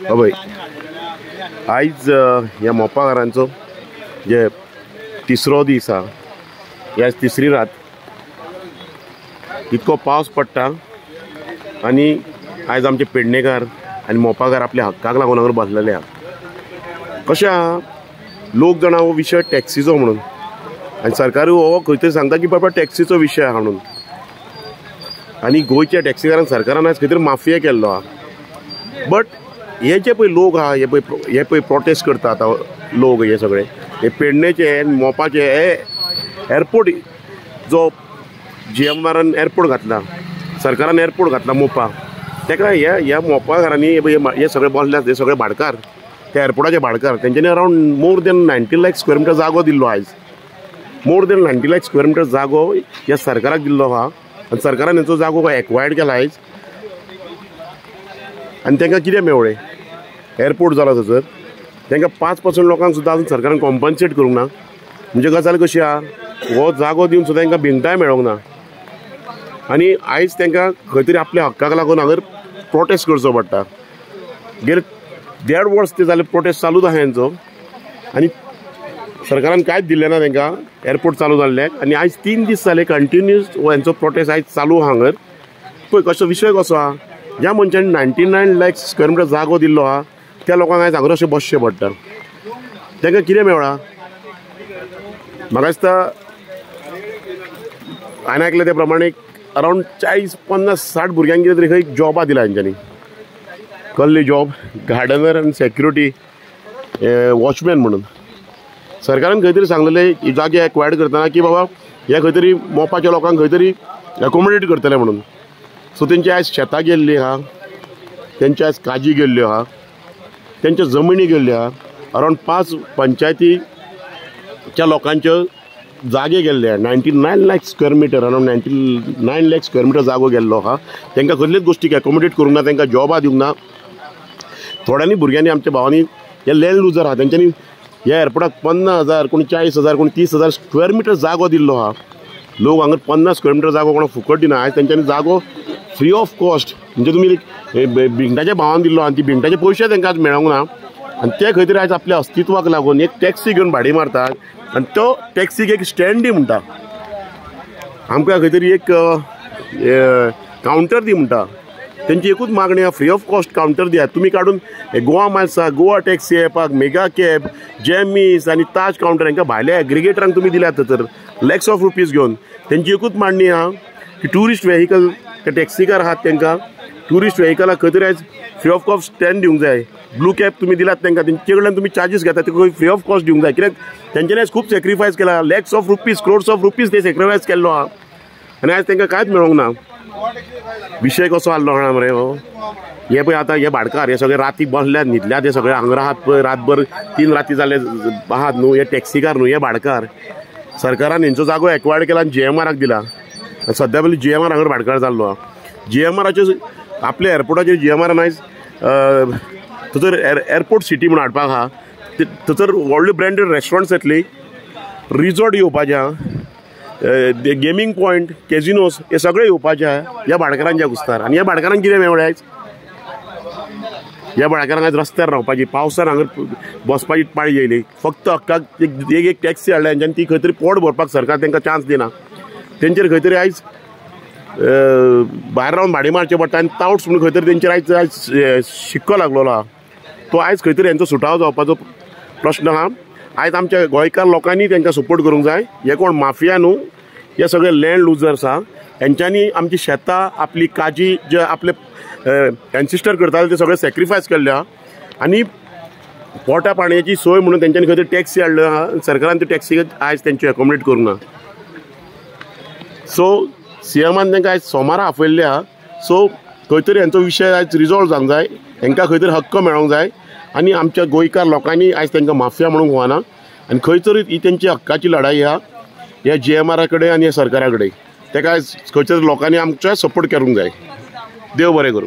अभय आयज ह्या मोपाकारांचो जे तिसरो दीस हा, ह्या तिसरी रात इतको पावस पडटा आणि आयज आमचे पेडणेकार आणि मोपाकार आपल्या हक्काक लागून हांगर बसलेले हा. कशें आहा, लोक जाणा हो विशय टॅक्सीचो म्हणून आणि सरकार हो खंय तरी सांगता की बाबा टॅक्सीचो विशय आहा म्हणून. आणि गोंयच्या टॅक्सीकारांक सरकारान आयज खंय तरी माफिया केल्लो हा. बट हे जे पळय लोक आहा, हे पळय प्रोटेस्ट करता आतां लोक, हे सगळे हे पेडणेचे मोपाचे हे एअरपोर्ट जो GMRन एअरपोर्ट घातला, सरकारान एअरपोर्ट घातला मोपा, तेका ह्या मोपाकारांनी हे सगळे बसले हे सगळे भाडकार, त्या एअरपोर्टाचे भाडकार, तेंच्यांनी around more than 90 lakh square metre जागो दिल्लो. आयज more than 90 lakh square metre जागो ह्या सरकाराक दिल्लो हा आणि सरकारान हेचो जागो एक्वायर्ड केला आयज. आणि तांकां कितें मेवळें, एअरपोर्ट जाला थंयसर तांकां 5% लोकांक सुद्दां अजून सरकारान कॉम्पन्सेट करूंक ना. म्हणजे गजाल कशी आहा, हो जागो दिवन सुद्दां तांकां भिंताय मेळोंक ना. आनी आयज तांकां खंय तरी आपल्या हक्काक लागून हांगर प्रोटेस्ट करचो पडटा. गेले 1.5 वर्स ते जाले प्रोटेस्ट चालूच आहा हेंचो आनी सरकारान कांयच दिल्लें ना तांकां एअरपोर्ट चालू जाल्ल्याक. आनी आयज 3 दीस जाले कंटिन्यूस हेंचो प्रोटेस्ट आयज चालू आहा हांगर. पळय कसो विशय कसो आहा, ज्या मनशांनी 99 लाख स्क्वेअर मिटर जागो दिल्लो आहा त्या लोकांक आयज हांगर अशें बसचें पडटा. तांकां कितें मेवळा, म्हाका दिसता हांवें आयकलें ते प्रमाणे अरावंड 40, 50, 60 भुरग्यांक कितें तरी खंय जॉबा दिला हेंच्यांनी, कसली जॉब, गार्डनर आनी सेक्युरिटी, वॉचमॅन म्हणून. सरकारान खंय तरी सांगलेलें जागे एक्वायर्ड करतना की बाबा हे खंय तरी मोपाच्या लोकांक खंय तरी एकोमोडेट करतले म्हणून. सो तेंची आयज शेतां गेल्लीं आहा, तेंची आयज काजी गेल्ल्यो आहा, तेंच्यो जमनी गेल्ल्यो आहा. अरावंड 5 पंचायतीच्या लोकांच्यो जागे गेल्ले आहा. 99 lakh square metre, around 99 lakh square metre जागो गेल्लो आहा. तांकां कसलेच गोश्टीक एकोमोडेट करूंक ना, तांकां जॉबा दिवंक ना. थोड्यांनी भुरग्यांनी, आमच्या भावांनी, हे लँड लुजर आहा तेंच्यांनी ह्या एअरपोर्टाक 50,000, कोणी 40,000, कोणी 30,000 स्क्वेअर मिटर जागो दिल्लो आहा. लोक हांगर 50 स्क्वेअर मिटर जागो कोणाक फुकट दिना. आयज तेंच्यांनी जागो फ्री ऑफ कॉस्ट, म्हणजे तुमी भिंगटाच्या भावान दिल्लो आनी ती भिंगटाचे पयशे तांकां आज मेळोंक ना. आनी ते खंय तरी आयज आपल्या अस्तित्वाक लागून एक टॅक्सी घेवन भाडी मारतात आनी तो टॅक्सीक एक स्टँड दी म्हणटा, आमकां खंय तरी एक कावंटर दी म्हणटा. तेंची एकूच मागणी आहा, फ्री ऑफ कॉस्ट कावंटर दियात. तुमी काडून गोवा मायल्स, गोवा टॅक्सी एपाक, मेगा कॅब, जॅमीस आनी ताज कावंटर हांकां भायल्या एग्रिगेटरांक तुमी दिल्यात तर लॅक्स ऑफ रुपीज घेवन. तेंची एकूच मागणी आहा की टुरिस्ट व्हेहिकल, ते टॅक्सीकार आहात तांकां टुरिस्ट व्हेहिकलाक खंय तरी आयज फ्री ऑफ कॉस्ट स्टँड दिवंक जाय. ब्लू कॅब तुमी दिल्यात तांकां, तेंचे कडल्यान तुमी चार्जीस घेतात ते खंय फ्री ऑफ कॉस्ट दिवंक जाय. कित्याक तेंच्यांनी आयज खूब सॅक्रिफायस केला, lakhs of rupees, crores of rupees ते सॅक्रिफायस केल्लो आहा आनी आयज तांकां कांयच मेळोंक ना. विशय कसो आसलो जाणा मरे हो, हे पळय आतां हे भाडकार हे सगळे राती बसल्यात, न्हिदल्यात, हे सगळे हांगर आहात पळय, रातभर 3 राती जाले आहात न्हू. हे टॅक्सीकार न्हू, हे भाडकार. सरकारान हेंचो जागो एक्वायर्ड केला आनी GMRक दिला. सद्या पयलीं GMR हांगर भाडकार जाल्लो आहा. GMRचे आपल्या एअरपोर्टाचेर GMRन आयज थंयसर एअरपोर्ट सिटी म्हणून हाडपाक आहा. थंयसर व्हडले ब्रँडेड रेस्टॉरंट्स येतली, रिजॉर्ट येवपाचे आहा, गेमींग पॉयंट, कॅजिनोस हे सगळे येवपाचे आहा ह्या भाडकारांच्या कुस्तार. आनी ह्या भाडकारांक कितें मेवळें आयज, ह्या भाडकारांक आयज रस्त्यार रावपाची, पावसार हांगर बसपाची पाळी येयली. फक्त हक्काक एक टॅक्सी हाडल्या हेंच्यांनी, ती खंय तरी पोट भरपाक सरकार तांकां चान्स दिना. तेंचेर खंय तरी आयज भायर रावन भाडी मारचें पडटा आनी तावट्स म्हणून खंय तरी तेंचेर आयज शिक्को लागलेलो आहा. तो आयज खंय तरी हेंचो सुटावो जावपाचो प्रश्न आहा. आयज आमच्या गोंयकार लोकांनी तांकां सपोर्ट करूंक जाय. हे कोण माफिया न्हू, हे सगळे लँड लुजर्स आहा. हेंच्यांनी आमची शेतां, आपली काजी, जे आपले एन्सिस्टर करताले ते सगळे सॅक्रिफायस केल्ले आहा. आनी पोटा पाणयाची सोय म्हणून तेंच्यांनी खंय तरी टॅक्सी हाडल्यो आहा. सरकारान त्यो टॅक्सी आयज तेंच्यो एकोमोडेट करूंक ना. सो CMन तांकां आयज सोमारा आपयल्ले आहा. सो खंय तरी हेंचो विशय आयज रिजॉल्व जावंक जाय, हेंकां खंय तरी हक्क मेळोंक जाय. आनी आमच्या गोंयकार लोकांनी आयज तांकां माफिया म्हणूंक व्हरना. आनी खंय तरी ही तेंची हक्काची लढाई आहा ह्या GMR कडेन आनी ह्या सरकारा कडेन. ताका आयज खंयच्या तरी लोकांनी आमच्या सपोर्ट करूंक जाय. देव बरें करूं.